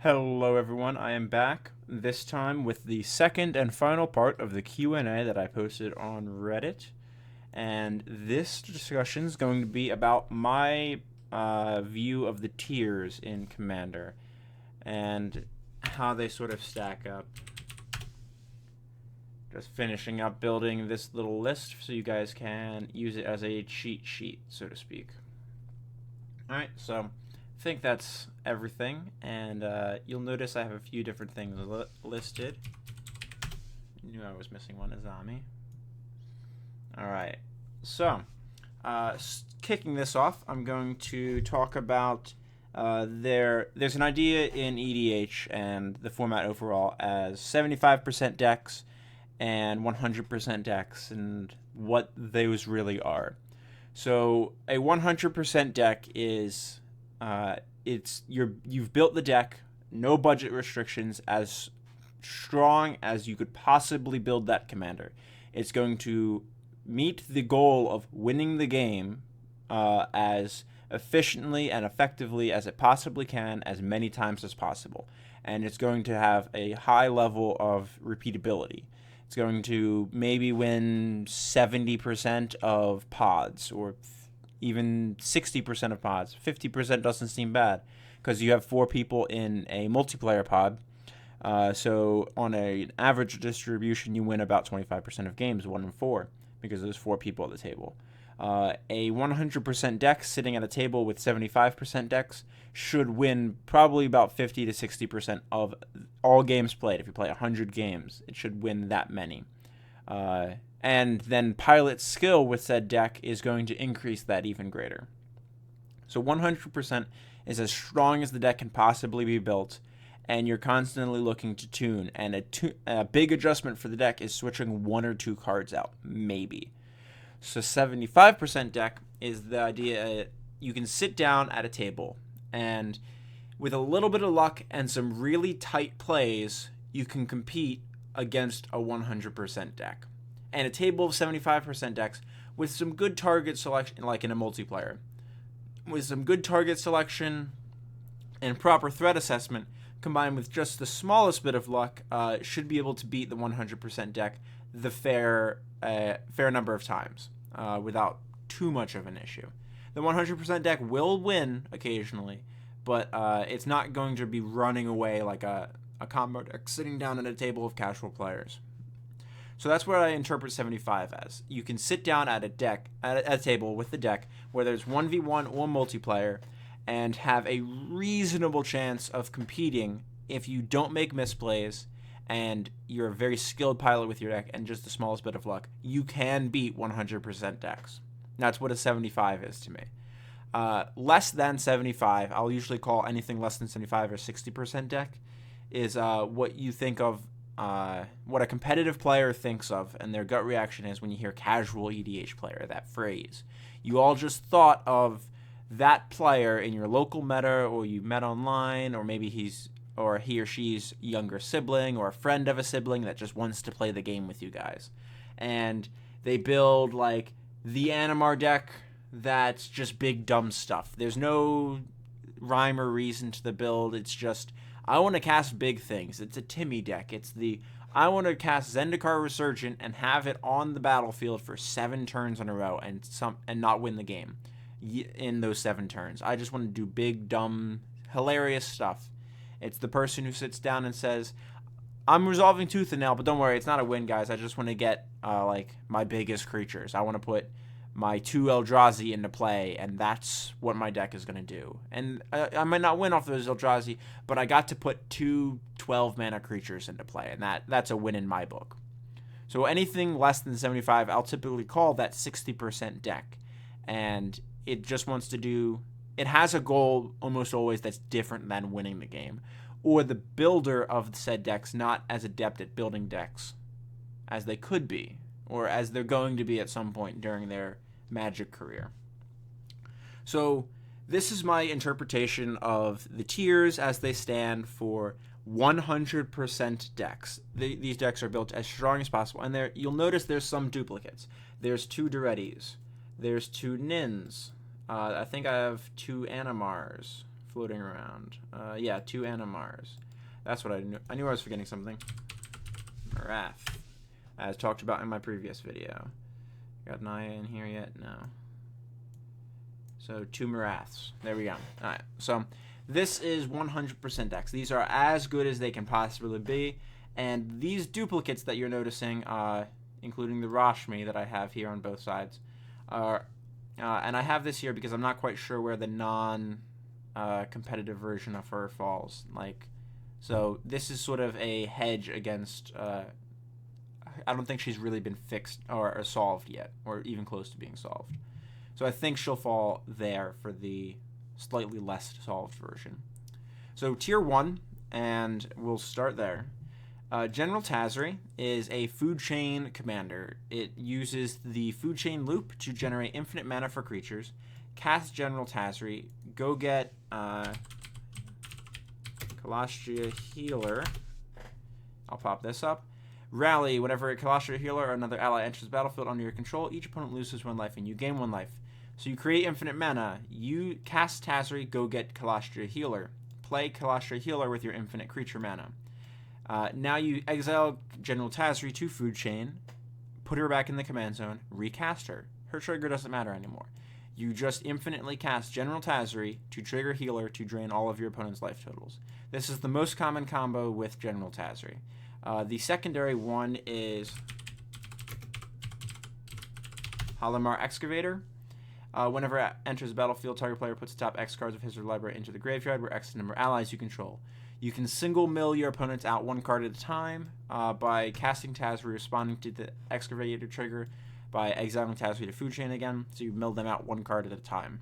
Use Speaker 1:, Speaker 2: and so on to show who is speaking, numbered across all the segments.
Speaker 1: Hello everyone, I am back, this time with the second and final part of the Q&A that I posted on Reddit. And this discussion is going to be about my view of the tiers in Commander and how they sort of stack up. Just finishing up building this little list so you guys can use it as a cheat sheet, so to speak. Alright, so I think that's everything, and you'll notice I have a few different things listed. Knew I was missing one, Azami. Alright, so kicking this off, I'm going to talk about there's an idea in EDH and the format overall as 75% decks and 100% decks and what those really are. So a 100% deck is you've built the deck, no budget restrictions, as strong as you could possibly build that commander. It's going to meet the goal of winning the game as efficiently and effectively as it possibly can, as many times as possible. And it's going to have a high level of repeatability. It's going to maybe win 70% of pods, or even 60% of pods. 50% doesn't seem bad because you have 4 people in a multiplayer pod. So on an average distribution, you win about 25% of games, 1 in 4, because there's 4 people at the table. A 100% deck sitting at a table with 75% decks should win probably about 50 to 60% of all games played. If you play 100 games, it should win that many. And then pilot skill with said deck is going to increase that even greater. So 100% is as strong as the deck can possibly be built, and you're constantly looking to tune. And a big adjustment for the deck is switching 1 or 2 cards out, maybe. So 75% deck is the idea you can sit down at a table, and with a little bit of luck and some really tight plays, you can compete against a 100% deck. And a table of 75% decks with some good target selection, like in a multiplayer, with some good target selection and proper threat assessment, combined with just the smallest bit of luck, should be able to beat the 100% deck the fair number of times without too much of an issue. The 100% deck will win occasionally, but it's not going to be running away like a combo deck sitting down at a table of casual players. So that's what I interpret 75 as. You can sit down at a table with the deck, whether it's 1v1 or multiplayer, and have a reasonable chance of competing if you don't make misplays and you're a very skilled pilot with your deck and just the smallest bit of luck. You can beat 100% decks. That's what a 75 is to me. Less than 75, I'll usually call anything less than 75 or 60% deck, is what you think of, what a competitive player thinks of, and their gut reaction is when you hear casual EDH player, that phrase. You all just thought of that player in your local meta, or you met online, or maybe he or she's younger sibling or a friend of a sibling that just wants to play the game with you guys. And they build like the Animar deck that's just big dumb stuff. There's no rhyme or reason to the build. It's just, I want to cast big things. It's a Timmy deck. It's I want to cast Zendikar Resurgent and have it on the battlefield for 7 turns in a row and not win the game in those 7 turns. I just want to do big, dumb, hilarious stuff. It's the person who sits down and says, I'm resolving Tooth and Nail, but don't worry, it's not a win, guys. I just want to get like my biggest creatures. I want to put my 2 Eldrazi into play, and that's what my deck is going to do. And I might not win off those Eldrazi, but I got to put 2 12-mana creatures into play, and that's a win in my book. So anything less than 75, I'll typically call that 60% deck. And it just wants to do, it has a goal almost always that's different than winning the game, or the builder of said decks not as adept at building decks as they could be, or as they're going to be at some point during their Magic career. So this is my interpretation of the tiers as they stand for 100% decks. These decks are built as strong as possible, and you'll notice there's some duplicates. There's 2 Durettis, there's 2 Nins, I think I have 2 Animars floating around. Yeah, 2 Animars. That's what I knew. I knew I was forgetting something. Marath, as talked about in my previous video. Got Naya in here yet? No. So 2 Maraths. There we go. Alright, so this is 100% decks. These are as good as they can possibly be. And these duplicates that you're noticing, including the Rashmi that I have here on both sides, are... and I have this here because I'm not quite sure where the non-competitive version of her falls. So this is sort of a hedge against... I don't think she's really been fixed or solved yet, or even close to being solved. So I think she'll fall there for the slightly less solved version. So Tier 1, and we'll start there. General Tazri is a food chain commander. It uses the food chain loop to generate infinite mana for creatures. Cast General Tazri. Go get Kalastria Healer. I'll pop this up. Rally. Whenever a Kalastria Healer or another ally enters the battlefield under your control, each opponent loses 1 life and you gain 1 life. So you create infinite mana. You cast Tazri. Go get Kalastria Healer. Play Kalastria Healer with your infinite creature mana. Now you exile General Tazri to Food Chain, put her back in the command zone, recast her. Her trigger doesn't matter anymore. You just infinitely cast General Tazri to trigger Healer to drain all of your opponent's life totals. This is the most common combo with General Tazri. The secondary one is Halimar Excavator. Whenever it enters the battlefield, target player puts the top X cards of his or her library into the graveyard, where X is the number of allies you control. You can single mill your opponents out 1 card at a time by casting Tazri, responding to the Excavator trigger by exiling Tazri to Food Chain again, so you mill them out 1 card at a time.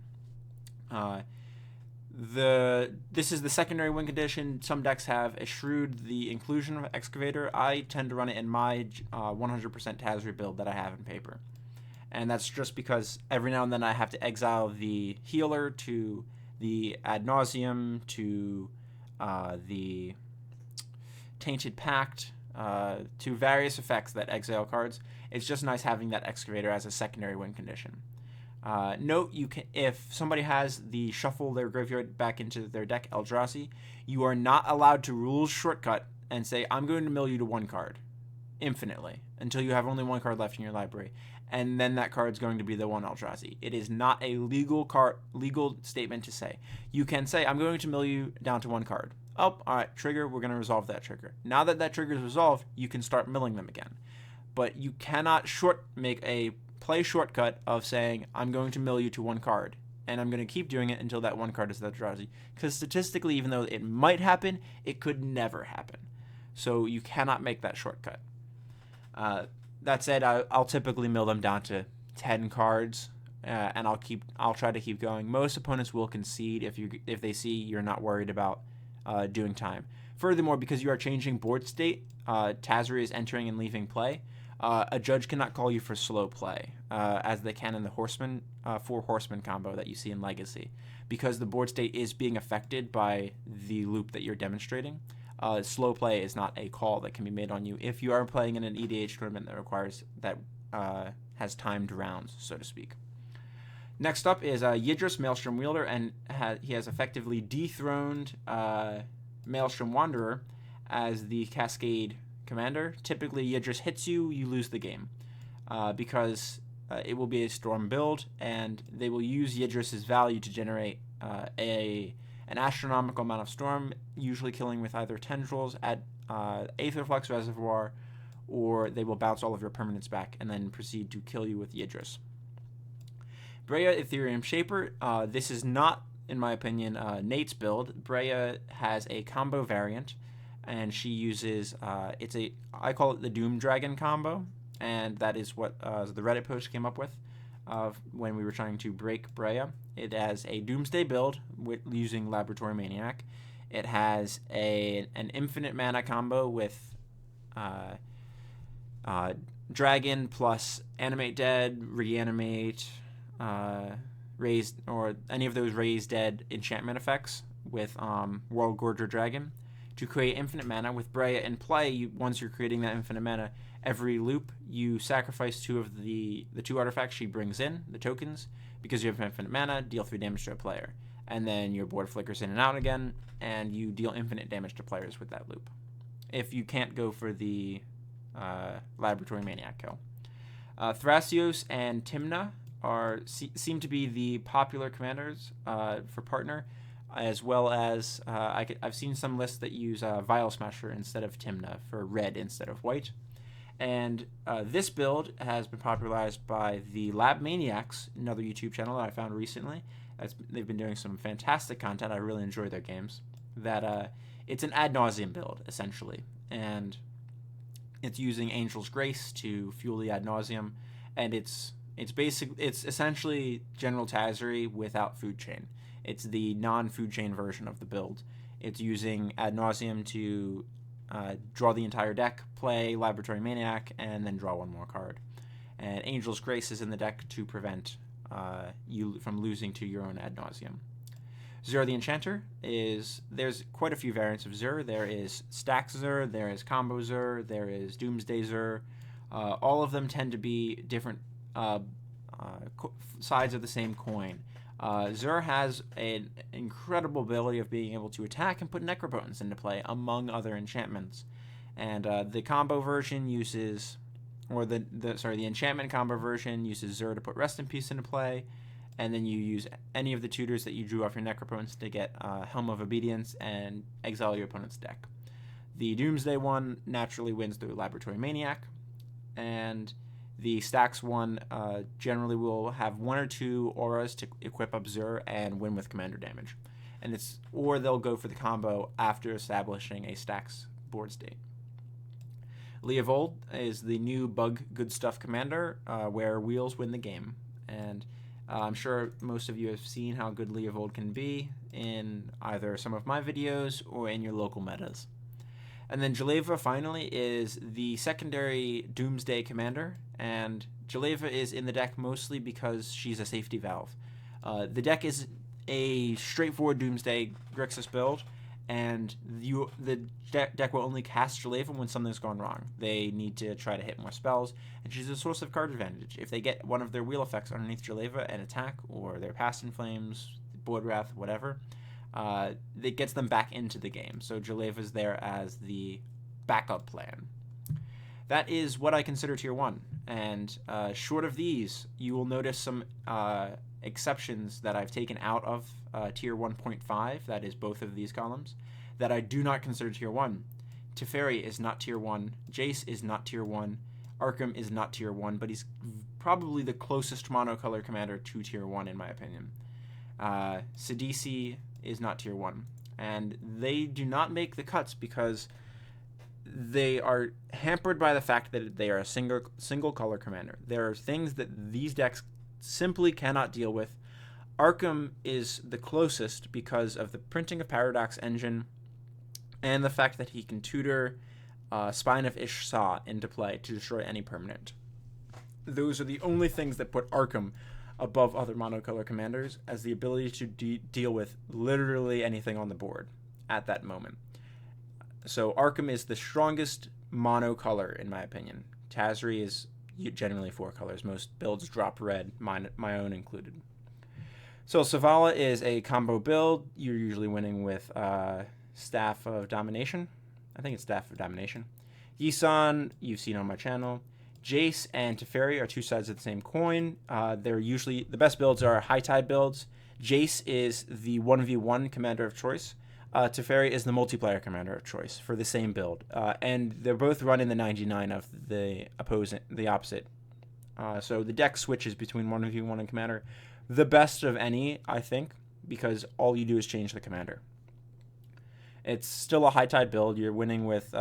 Speaker 1: This is the secondary win condition. Some decks have eschewed the inclusion of Excavator. I tend to run it in my 100% Tazri build that I have in paper. And that's just because every now and then I have to exile the Healer to the Ad Nauseam, to the Tainted Pact, to various effects that exile cards. It's just nice having that Excavator as a secondary win condition. Note, if somebody has the shuffle their graveyard back into their deck Eldrazi, you are not allowed to rules shortcut and say, I'm going to mill you to 1 card infinitely until you have only 1 card left in your library, and then that card's going to be the 1 Eldrazi. It is not a legal statement to say. You can say, I'm going to mill you down to 1 card. Oh, all right, trigger, we're going to resolve that trigger. Now that that trigger is resolved, you can start milling them again. But you cannot make a play shortcut of saying, I'm going to mill you to 1 card, and I'm going to keep doing it until that 1 card is the Eldrazi. Because statistically, even though it might happen, it could never happen. So you cannot make that shortcut. That said, I'll typically mill them down to 10 cards, and I'll try to keep going. Most opponents will concede if they see you're not worried about doing time. Furthermore, because you are changing board state, Tazri is entering and leaving play. A judge cannot call you for slow play, as they can in the Horseman 4 Horseman combo that you see in Legacy, because the board state is being affected by the loop that you're demonstrating. Slow play is not a call that can be made on you if you are playing in an EDH tournament that has timed rounds, so to speak. Next up is Yidris, Maelstrom Wielder, and he has effectively dethroned Maelstrom Wanderer as the Cascade commander. Typically, Yidris hits you, you lose the game, because it will be a storm build, and they will use Yidris' value to generate an astronomical amount of storm, usually killing with either tendrils at Aetherflux Reservoir, or they will bounce all of your permanents back and then proceed to kill you with Yidris. Breya Ethereum Shaper. This is not, in my opinion, Nate's build. Breya has a combo variant, and she uses I call it the Doom Dragon combo, and that is what the Reddit post came up with when we were trying to break Breya. It has a Doomsday build using Laboratory Maniac. It has an infinite mana combo with Dragon plus Animate Dead, Reanimate, Raise, or any of those Raise Dead enchantment effects with World Gorger Dragon to create infinite mana. With Breya in play, once you're creating that infinite mana, every loop you sacrifice 2 of the 2 artifacts she brings in, the tokens, because you have infinite mana, deal 3 damage to a player. and then your board flickers in and out again, and you deal infinite damage to players with that loop. If you can't go for the Laboratory Maniac kill. Thrasios and Timna seem to be the popular commanders for partner, as well as I've seen some lists that use Vial Smasher instead of Timna for red instead of white. And this build has been popularized by the Lab Maniacs, another YouTube channel that I found recently. They've been doing some fantastic content. I really enjoy their games. It's an ad nauseum build, essentially. And it's using Angel's Grace to fuel the ad nauseum. And it's essentially General Tazri without food chain. It's the non-food chain version of the build. It's using ad nauseum to draw the entire deck, play Laboratory Maniac, and then draw one more card. And Angel's Grace is in the deck to prevent you from losing to your own ad nauseum. Zur the Enchanter there's quite a few variants of Zur. There is Stack Zur, there is Combo Zur, there is Doomsday Zur. All of them tend to be different sides of the same coin. Zur has an incredible ability of being able to attack and put Necropotence into play, among other enchantments. And the combo version uses, or the enchantment combo version uses Zur to put Rest in Peace into play, and then you use any of the tutors that you drew off your Necropotence to get Helm of Obedience and exile your opponent's deck. The Doomsday one naturally wins through Laboratory Maniac, and the Stacks one generally will have one or two auras to equip up Zur and win with commander damage. Or they'll go for the combo after establishing a Stacks board state. Leovold is the new bug good stuff commander where wheels win the game. And I'm sure most of you have seen how good Leovold can be in either some of my videos or in your local metas. And then Jeleva, finally, is the secondary Doomsday commander, and Jeleva is in the deck mostly because she's a safety valve. The deck is a straightforward Doomsday Grixis build, and the deck will only cast Jeleva when something's gone wrong. They need to try to hit more spells, and she's a source of card advantage. If they get one of their wheel effects underneath Jeleva and attack, or their Past in Flames, Board Wrath, whatever, it gets them back into the game. So Jaleva's there as the backup plan. That is what I consider Tier 1. And short of these, you will notice some exceptions that I've taken out of Tier 1.5, that is both of these columns, that I do not consider Tier 1. Teferi is not Tier 1. Jace is not Tier 1. Arkham is not Tier 1, but he's probably the closest monocolor commander to Tier 1 in my opinion. Sidisi is not Tier 1. And they do not make the cuts because they are hampered by the fact that they are a single color commander. There are things that these decks simply cannot deal with. Arkham is the closest because of the Printing of Paradox engine and the fact that he can tutor Spine of Ish-Sa into play to destroy any permanent. Those are the only things that put Arkham above other monocolor commanders, as the ability to deal with literally anything on the board at that moment. So Arkham is the strongest monocolor in my opinion. Tazri is generally 4 colors. Most builds drop red, my own included. So Savala is a combo build. You're usually winning with Staff of Domination. I think it's Staff of Domination. Yisan, you've seen on my channel. Jace and Teferi are two sides of the same coin. They're usually, the best builds are high tide builds. Jace is the 1v1 commander of choice. Teferi is the multiplayer commander of choice for the same build. And they're both running the 99 of the opposite. So the deck switches between 1v1 and commander. The best of any, I think, because all you do is change the commander. It's still a high tide build. You're winning with,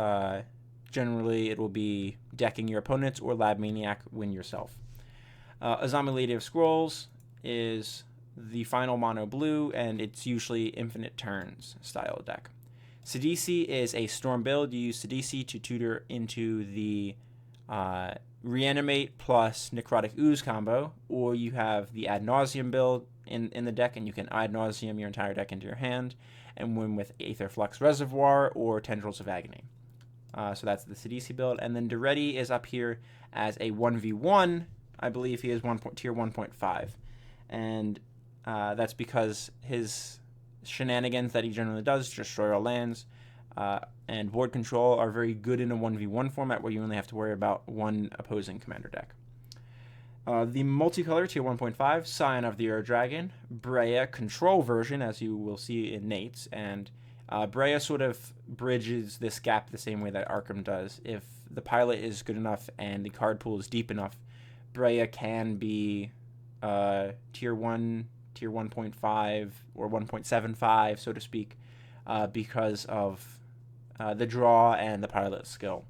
Speaker 1: generally it will be decking your opponents or Lab Maniac win yourself. Azami Lady of Scrolls is the final mono blue, and it's usually infinite turns style deck. Sidisi is a storm build. You use Sidisi to tutor into the Reanimate plus Necrotic Ooze combo, or you have the Ad Nauseam build in the deck, and you can Ad Nauseam your entire deck into your hand and win with Aether Flux Reservoir or Tendrils of Agony. So that's the Sidisi build. And then Duretti is up here as a 1v1. I believe he is tier 1.5. And That's because his shenanigans that he generally does, destroy all lands, and board control, are very good in a 1v1 format where you only have to worry about one opposing commander deck. The multicolor tier 1.5, Scion of the Air Dragon, Breya control version, as you will see in Nate's, and Breya sort of bridges this gap the same way that Arkham does. If the pilot is good enough and the card pool is deep enough, Breya can be tier 1, tier 1.5, or 1.75, so to speak, because of the draw and the pilot skill.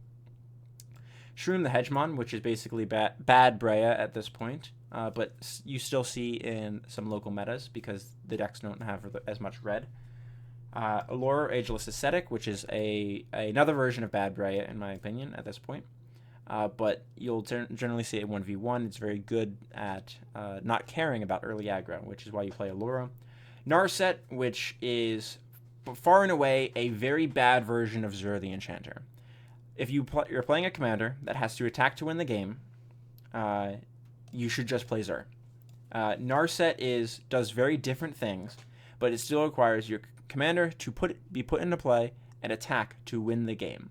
Speaker 1: Shroom the Hegemon, which is basically bad Breya at this point, but you still see in some local metas because the decks don't have as much red. Allure, Ageless Ascetic, which is another version of bad Breya, in my opinion, at this point. But you'll generally see it 1v1. It's very good at not caring about early aggro, which is why you play Allura. Narset, which is far and away a very bad version of Zur the Enchanter. If you're playing a commander that has to attack to win the game, you should just play Zur. Narset does very different things, but it still requires your commander to be put into play and attack to win the game.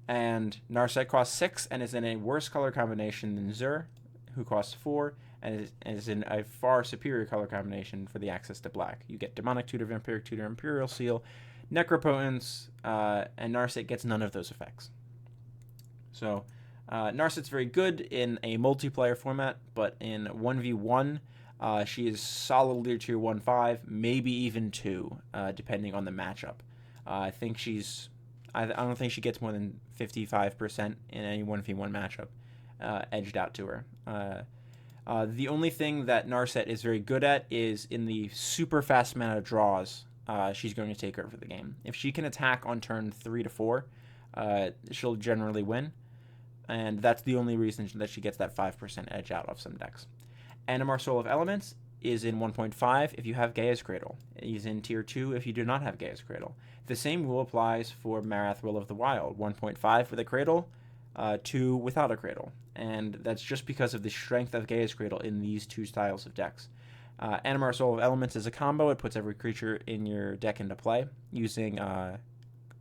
Speaker 1: And Narset costs 6 and is in a worse color combination than Zur, who costs 4, and is in a far superior color combination for the access to black. You get Demonic Tutor, Vampiric Tutor, Imperial Seal, Necropotence, and Narset gets none of those effects. So Narset's very good in a multiplayer format, but in 1v1, she is solidly tier 1.5, maybe even 2, depending on the matchup. I don't think she gets more than 55% in any 1v1 matchup edged out to her. The only thing that Narset is very good at is in the super fast mana draws. She's going to take over the game. If she can attack on turn 3 to 4, she'll generally win. And that's the only reason that she gets that 5% edge out of some decks. Animar Soul of Elements is in 1.5 if you have Gaia's Cradle. He's in tier 2 if you do not have Gaia's Cradle. The same rule applies for Marath Will of the Wild. 1.5 with a Cradle, 2 without a Cradle. And that's just because of the strength of Gaia's Cradle in these two styles of decks. Animar Soul of Elements is a combo. It puts every creature in your deck into play using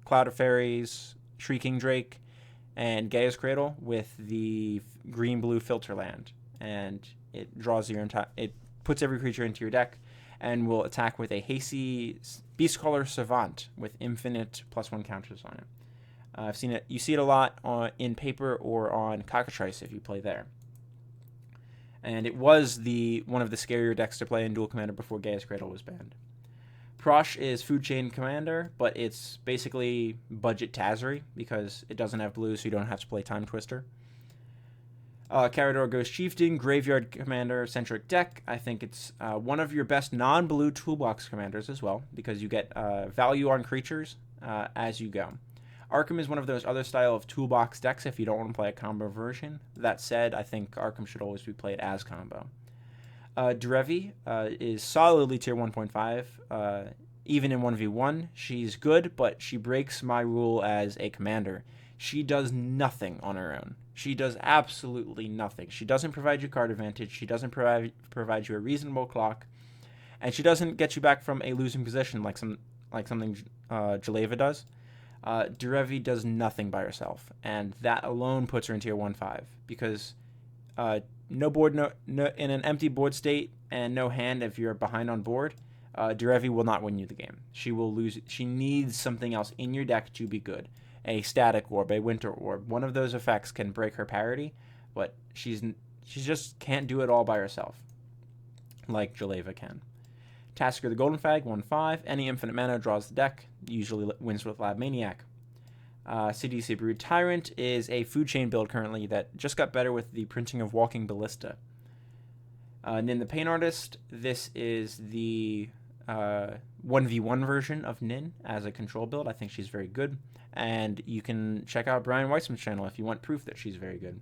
Speaker 1: Cloud of Fairies, Shrieking Drake, and Gaia's Cradle with the green-blue filter land. And it draws it puts every creature into your deck and will attack with a hasty Beastcaller Savant with infinite +1 counters on it. I've seen it. You see it a lot in paper or on Cockatrice if you play there. And it was one of the scarier decks to play in Dual Commander before Gaia's Cradle was banned. Prosh is Food Chain Commander, but it's basically budget Tazri because it doesn't have blue, so you don't have to play Time Twister. Carador Ghost Chieftain, Graveyard Commander, centric deck. I think it's one of your best non-blue toolbox commanders as well because you get value on creatures as you go. Arkham is one of those other style of toolbox decks if you don't want to play a combo version. That said, I think Arkham should always be played as combo. Derevi is solidly tier 1.5. Even in 1v1, she's good, but she breaks my rule as a commander. She does nothing on her own. She does absolutely nothing. She doesn't provide you card advantage. She doesn't provide you a reasonable clock. And she doesn't get you back from a losing position like something Jaleva does. Derevi does nothing by herself, and that alone puts her in tier 1.5 because no board, in an empty board state and no hand if you're behind on board, Derevi will not win you the game. She will lose. She needs something else in your deck to be good. A Static Orb, a Winter Orb. One of those effects can break her parity, but she just can't do it all by herself, like Jaleva can. Tasker the Golden Fag, 1.5. Any infinite mana draws the deck. Usually wins with Lab Maniac. CDC Brood Tyrant is a food chain build currently that just got better with the printing of Walking Ballista. Nin the Pain Artist. This is the 1v1 version of Nin as a control build. I think she's very good. And you can check out Brian Weitzman's channel if you want proof that she's very good.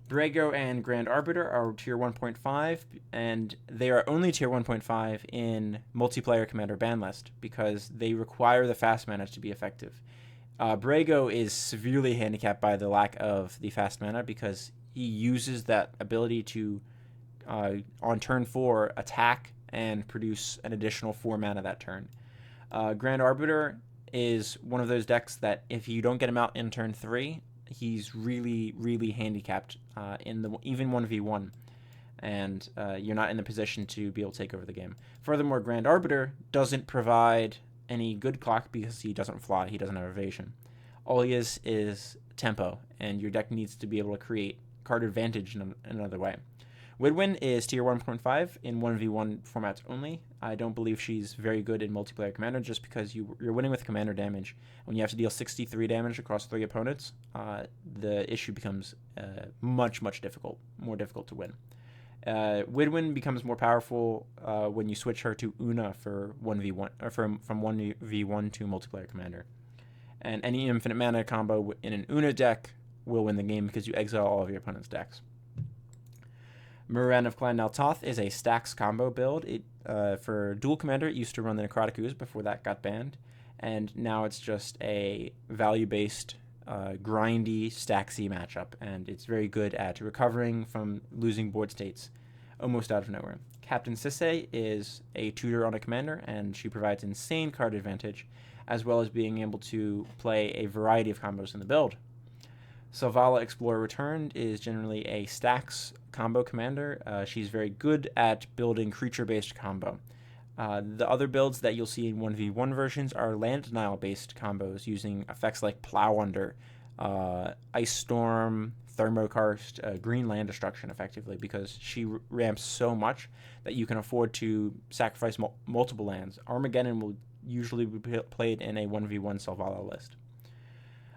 Speaker 1: Brago and Grand Arbiter are tier 1.5, and they are only tier 1.5 in multiplayer commander ban list because they require the fast mana to be effective. Brago is severely handicapped by the lack of the fast mana because he uses that ability to, on turn 4, attack and produce an additional 4 mana that turn. Grand Arbiter is one of those decks that if you don't get him out in turn 3, he's really, really handicapped in the even 1v1, and you're not in the position to be able to take over the game. Furthermore, Grand Arbiter doesn't provide any good clock because he doesn't fly, he doesn't have evasion. All he is tempo, and your deck needs to be able to create card advantage in another way. Widwin is tier 1.5 in 1v1 formats only. I don't believe she's very good in multiplayer Commander just because you're winning with Commander damage. When you have to deal 63 damage across 3 opponents, the issue becomes much more difficult to win. Widwin becomes more powerful when you switch her to Una for 1v1 or from 1v1 to multiplayer Commander. And any infinite mana combo in an Una deck will win the game because you exile all of your opponent's decks. Muran of Clan Nal Toth is a stacks combo build. For dual commander, it used to run the Necrotic Ooze before that got banned, and now it's just a value-based, grindy, stacksy matchup, and it's very good at recovering from losing board states almost out of nowhere. Captain Sisay is a tutor on a commander, and she provides insane card advantage, as well as being able to play a variety of combos in the build. Selvala Explorer Returned is generally a stacks combo commander. She's very good at building creature-based combo. The other builds that you'll see in 1v1 versions are land denial-based combos using effects like Plow Under, Ice Storm, Thermokarst, green land destruction effectively, because she ramps so much that you can afford to sacrifice multiple lands. Armageddon will usually be played in a 1v1 Selvala list.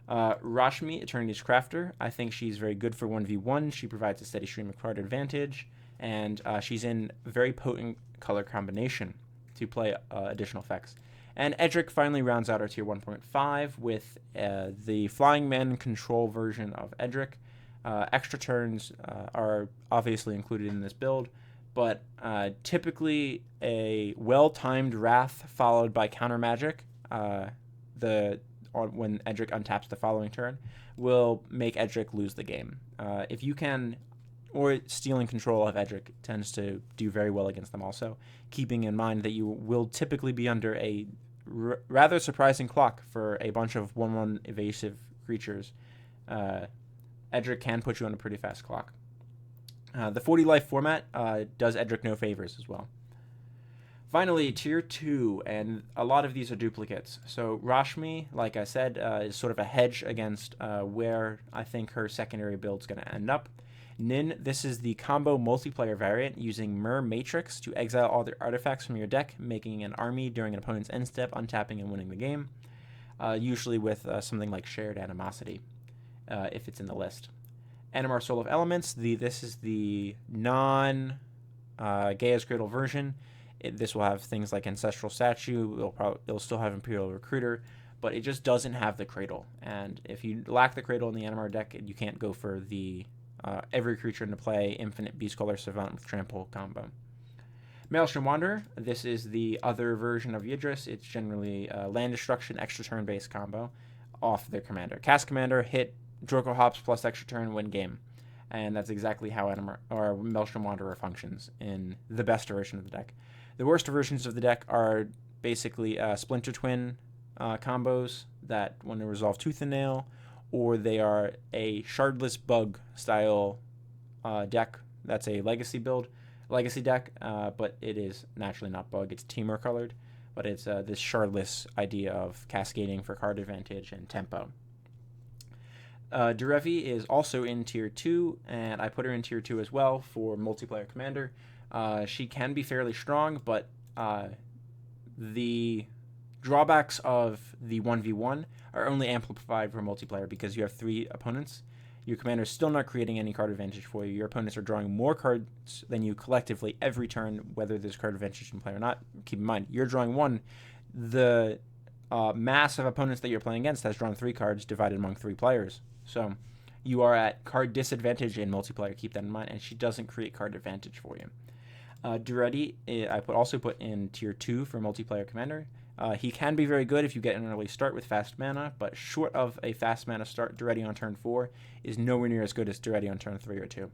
Speaker 1: Rashmi, Eternity's Crafter. I think she's very good for 1v1. She provides a steady stream of card advantage, and she's in very potent color combination to play additional effects. And Edric finally rounds out our tier 1.5 with the Flying Man control version of Edric. Extra turns are obviously included in this build, but typically a well-timed Wrath followed by counter magic, when Edric untaps the following turn, will make Edric lose the game. If you can, or stealing control of Edric tends to do very well against them also, keeping in mind that you will typically be under a rather surprising clock for a bunch of 1/1 evasive creatures. Edric can put you on a pretty fast clock. The 40 life format does Edric no favors as well. Finally, tier 2, and a lot of these are duplicates. So Rashmi, like I said, is sort of a hedge against where I think her secondary build's going to end up. Nin, this is the combo multiplayer variant using Mer Matrix to exile all the artifacts from your deck, making an army during an opponent's end step, untapping and winning the game, usually with something like Shared Animosity, if it's in the list. Animar Soul of Elements, this is the non-Gaia's Cradle version. This will have things like Ancestral Statue, it'll still have Imperial Recruiter, but it just doesn't have the Cradle. And if you lack the Cradle in the Animar deck, you can't go for the every creature into play, Infinite Beastcaller Savant with Trample combo. Maelstrom Wanderer, this is the other version of Yidris. It's generally land destruction, extra turn-based combo off their commander. Cast commander, hit, Drogo Hops plus extra turn, win game. And that's exactly how Maelstrom Wanderer functions in the best version of the deck. The worst versions of the deck are basically Splinter Twin combos that want to resolve Tooth and Nail, or they are a Shardless Bug style deck. That's a legacy deck, but it is naturally not Bug. It's Temur colored, but it's this Shardless idea of cascading for card advantage and tempo. Derevi is also in tier 2, and I put her in tier 2 as well for multiplayer commander. She can be fairly strong, but the drawbacks of the 1v1 are only amplified for multiplayer because you have 3 opponents. Your commander is still not creating any card advantage for you. Your opponents are drawing more cards than you collectively every turn, whether there's card advantage in play or not. Keep in mind, you're drawing 1. The mass of opponents that you're playing against has drawn 3 cards divided among 3 players. So you are at card disadvantage in multiplayer. Keep that in mind, and she doesn't create card advantage for you. Duredi, I also put in tier 2 for multiplayer commander. He can be very good if you get an early start with fast mana, but short of a fast mana start, Duredi on turn 4 is nowhere near as good as Duredi on turn 3 or 2.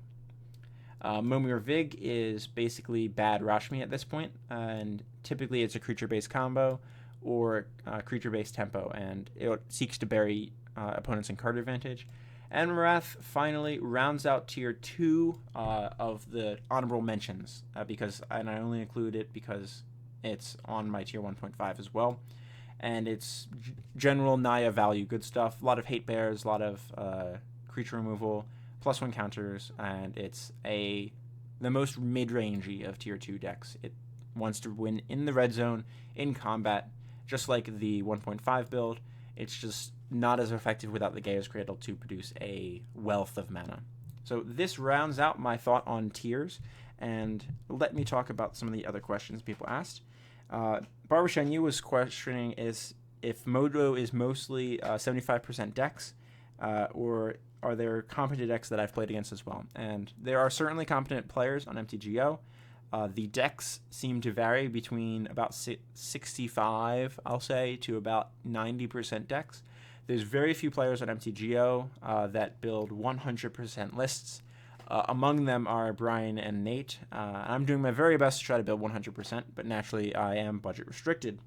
Speaker 1: Momir Vig is basically bad Rashmi at this point, and typically it's a creature-based combo or creature-based tempo, and it seeks to bury opponents in card advantage. And Marath finally rounds out tier 2 of the honorable mentions, and I only include it because it's on my tier 1.5 as well. And it's general Naya value, good stuff. A lot of hate bears, a lot of creature removal, +1 counters, and it's the most mid-rangey of tier 2 decks. It wants to win in the red zone, in combat, just like the 1.5 build. It's just not as effective without the Gaia's Cradle to produce a wealth of mana. So this rounds out my thought on tiers, and let me talk about some of the other questions people asked. Barbara Shanyu was questioning if Modo is mostly 75% decks, or are there competent decks that I've played against as well? And there are certainly competent players on MTGO. The decks seem to vary between about 65, I'll say, to about 90% decks. There's very few players on MTGO that build 100% lists. Among them are Brian and Nate. I'm doing my very best to try to build 100%, but naturally I am budget restricted.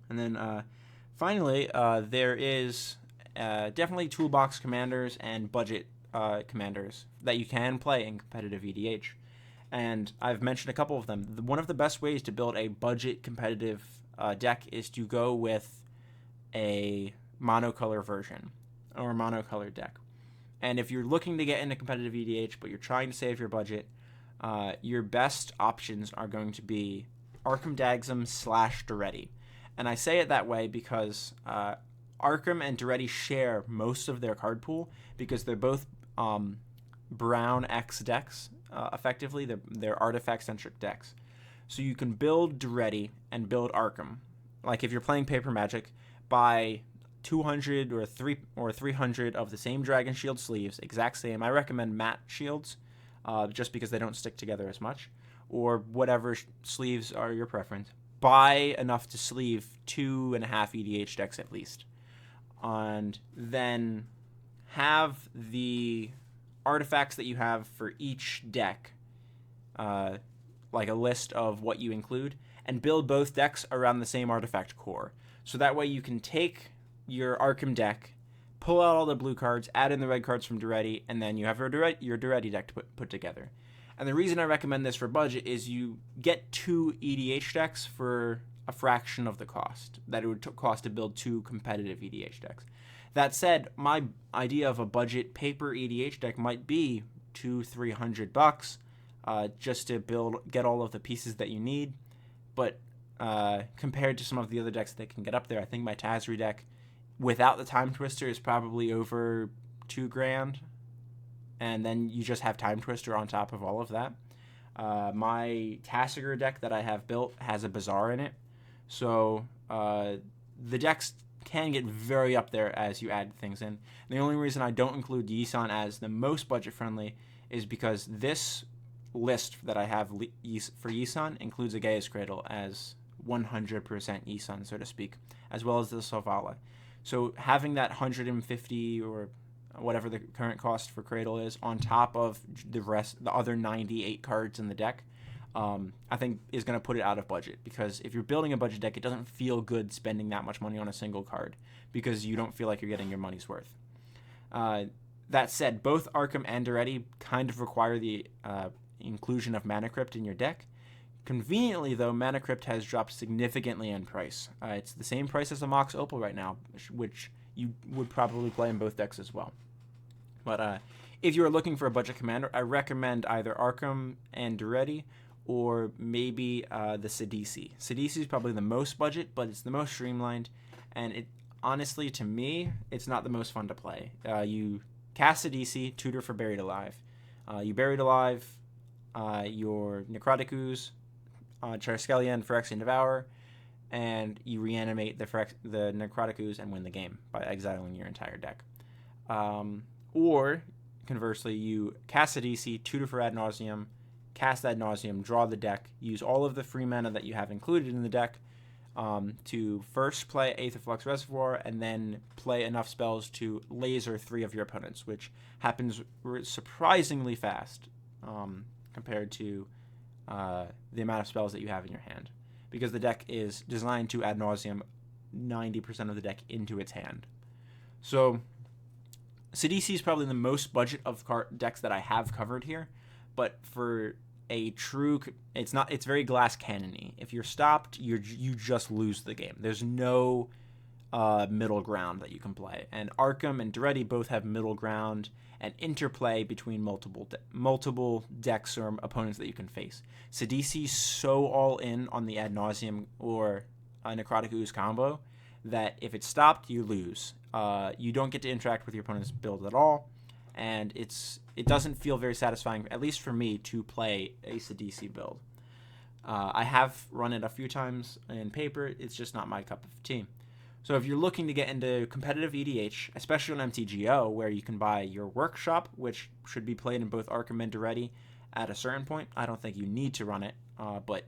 Speaker 1: And then finally, there is definitely toolbox commanders and budget commanders that you can play in competitive EDH. And I've mentioned a couple of them. One of the best ways to build a budget competitive deck is to go with a monocolor version or a monocolor deck. And if you're looking to get into competitive EDH, but you're trying to save your budget, your best options are going to be Arkham Dagsum / Duretti. And I say it that way because Arkham and Duretti share most of their card pool because they're both brown X decks, effectively. They're artifact-centric decks. So you can build Duretti and build Arkham. Like if you're playing Paper Magic, buy 200 or 300 of the same Dragon Shield sleeves, exact same. I recommend matte shields, just because they don't stick together as much, or whatever sleeves are your preference. Buy enough to sleeve 2.5 EDH decks at least, and then have the artifacts that you have for each deck, like a list of what you include, and build both decks around the same artifact core. So that way you can take your Arkham deck, pull out all the blue cards, add in the red cards from Duretti, and then you have your Duretti deck to put together. And the reason I recommend this for budget is you get 2 EDH decks for a fraction of the cost that it would cost to build 2 competitive EDH decks. That said, my idea of a budget paper EDH deck might be $200-300 just to get all of the pieces that you need. But compared to some of the other decks that can get up there, I think my Tazri deck, without the Time Twister, is probably over $2,000, and then you just have Time Twister on top of all of that. My Tasigur deck that I have built has a Bazaar in it, so the decks can get very up there as you add things in. And the only reason I don't include Yisan as the most budget friendly is because this list that I have for Yisan includes a Gaia's Cradle as 100% Yisan, so to speak, as well as the Selvala. So having that 150 or whatever the current cost for Cradle is on top of the other 98 cards in the deck, I think is going to put it out of budget, because if you're building a budget deck, it doesn't feel good spending that much money on a single card because you don't feel like you're getting your money's worth. That said, both Arkham and Duretti kind of require the inclusion of Mana Crypt in your deck. Conveniently, though, Mana Crypt has dropped significantly in price. It's the same price as the Mox Opal right now, which you would probably play in both decks as well. But if you are looking for a budget commander, I recommend either Arkham and Duretti, or maybe the Sidisi. Sidisi is probably the most budget, but it's the most streamlined, and it honestly, to me, it's not the most fun to play. You cast Sidisi, tutor for Buried Alive. You Buried Alive your Necrotic Charskelian and Phyrexian Devourer, and you reanimate the Necrotic Ooze and win the game by exiling your entire deck. Or, conversely, you cast Sidisi, tutor for Ad Nauseam, cast Ad Nauseam, draw the deck, use all of the free mana that you have included in the deck to first play Aetherflux Reservoir, and then play enough spells to laser 3 of your opponents, which happens surprisingly fast. compared to the amount of spells that you have in your hand, because the deck is designed to ad nauseum 90% of the deck into its hand. So Sidisi is probably the most budget of decks that I have covered here, but for a true, it's very glass cannon-y. If you're stopped, you just lose the game. There's no middle ground that you can play, and Arkham and Duretti both have middle ground and interplay between multiple decks or opponents that you can face. Sidisi's so all in on the ad nauseum or Necrotic Ooze combo that if it's stopped, you lose. You don't get to interact with your opponent's build at all, and it doesn't feel very satisfying, at least for me, to play a Sidisi build. I have run it a few times in paper. It's just not my cup of tea. So if you're looking to get into competitive EDH, especially on MTGO, where you can buy your workshop, which should be played in both Arkham and Duretti at a certain point, I don't think you need to run it, but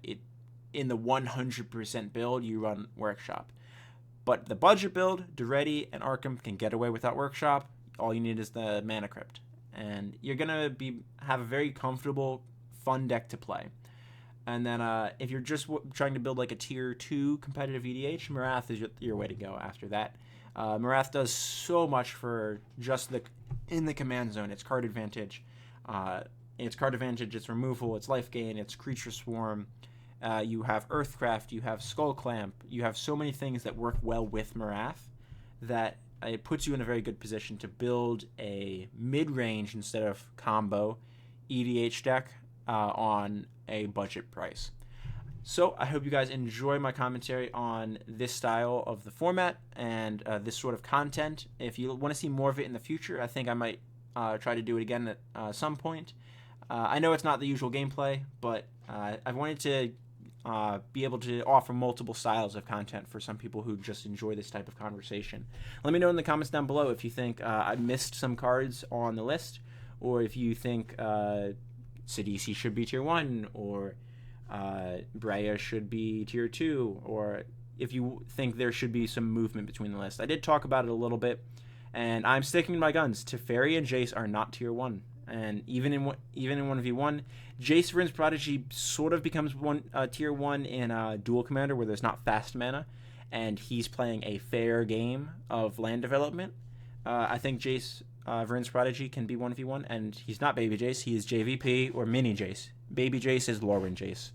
Speaker 1: in the 100% build, you run workshop. But the budget build, Duretti and Arkham can get away without workshop. All you need is the Mana Crypt, and you're gonna have a very comfortable, fun deck to play. And then if you're just trying to build like a tier 2 competitive EDH, Marath is your way to go after that. Marath does so much for just in the command zone. It's card advantage. It's removal, it's life gain, it's creature swarm. You have Earthcraft, you have Skull Clamp. You have so many things that work well with Marath that it puts you in a very good position to build a mid-range instead of combo EDH deck on a budget price. So I hope you guys enjoy my commentary on this style of the format and this sort of content. If you want to see more of it in the future, I think I might try to do it again at some point. I know it's not the usual gameplay, but I wanted to be able to offer multiple styles of content for some people who just enjoy this type of conversation. Let me know in the comments down below if you think I missed some cards on the list, or if you think Sidisi should be tier 1, or Breya should be tier 2, or if you think there should be some movement between the lists. I did talk about it a little bit, and I'm sticking to my guns. Teferi and Jace are not tier 1. And even in 1v1, Jace Vryn's Prodigy sort of becomes tier 1 in Dual Commander, where there's not fast mana, and he's playing a fair game of land development. I think Jace Vryn's Prodigy can be 1v1, and he's not Baby Jace, he is JVP or Mini Jace. Baby Jace is Lorwyn Jace,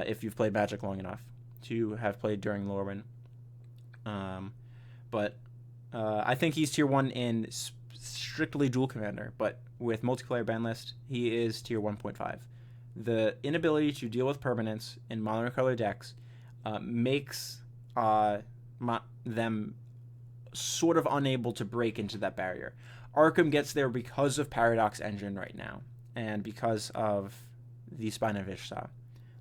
Speaker 1: if you've played Magic long enough to have played during Lorwyn. But I think he's tier 1 in strictly Dual Commander, but with multiplayer ban list, he is tier 1.5. The inability to deal with permanents in monocolor decks makes them sort of unable to break into that barrier. Arkham gets there because of Paradox Engine right now, and because of the Spine of Ishtar,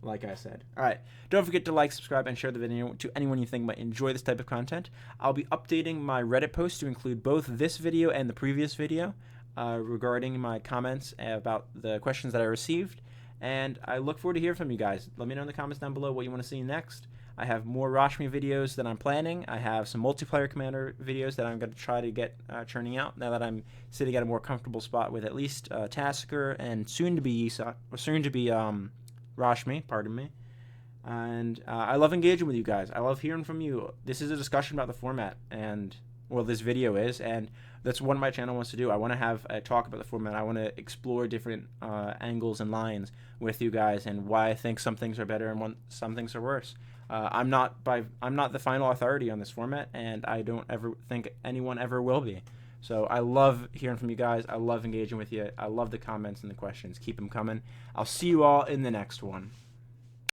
Speaker 1: like I said. Alright, don't forget to like, subscribe, and share the video to anyone you think might enjoy this type of content. I'll be updating my Reddit post to include both this video and the previous video regarding my comments about the questions that I received, and I look forward to hearing from you guys. Let me know in the comments down below what you want to see next. I have more Rashmi videos that I'm planning. I have some multiplayer commander videos that I'm going to try to get churning out now that I'm sitting at a more comfortable spot with at least Tasker and soon to be Rashmi, pardon me. And I love engaging with you guys. I love hearing from you. This is a discussion about the format, and well, this video is, and that's what my channel wants to do. I want to have a talk about the format. I want to explore different angles and lines with you guys, and why I think some things are better and some things are worse. I'm not the final authority on this format, and I don't ever think anyone ever will be. So I love hearing from you guys. I love engaging with you. I love the comments and the questions. Keep them coming. I'll see you all in the next one.